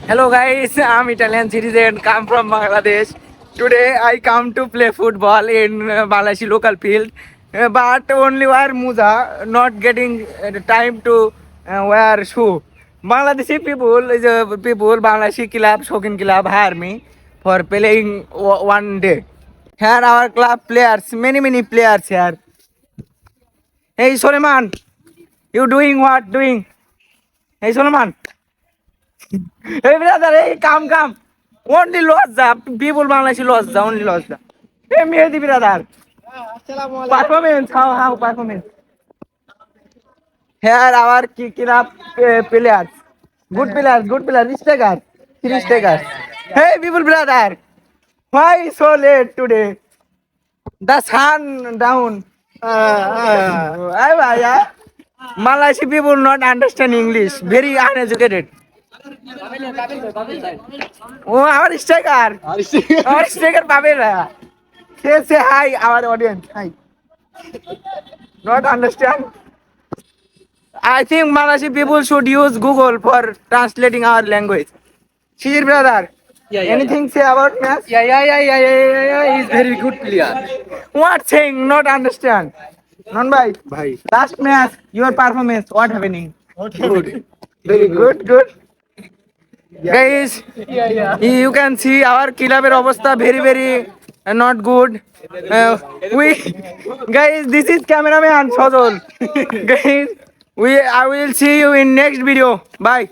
Hello guys, I'm Italian citizen, come from Bangladesh. Today I come to play football in Bangladeshi local field, but only wear muza, not getting time to wear shoe. Bangladeshi people is a people, Bangladeshi club, Shokin club hire me for playing one day. Here our club players, many players here. Hey Suleiman, you doing what? Doing? Hey Suleiman. Hey brother, hey, come. Only Lozza. People Bangladeshi Lozza, only Lozza. Hey Mehdi brother. Performance, how performance? Here our club players. Good players. Striker. Three strikers. Hey people brother. Why so late today? The sun down. Yeah. Malaysi people not understand English. Very uneducated. ও আমার striker আমার striker পাবে না সে high our audience hi not understand I think Malayalam people should use Google for translating our language. Shishir brother, anything say about match? Yeah. He's very good player. What saying? Not understand. Non bhai. Last match, your performance. What happening? Good. Very good. Guys, you can see our club অবস্থা very not good. We guys, this is cameraman Sojol. Guys, I will see you in next video. Bye.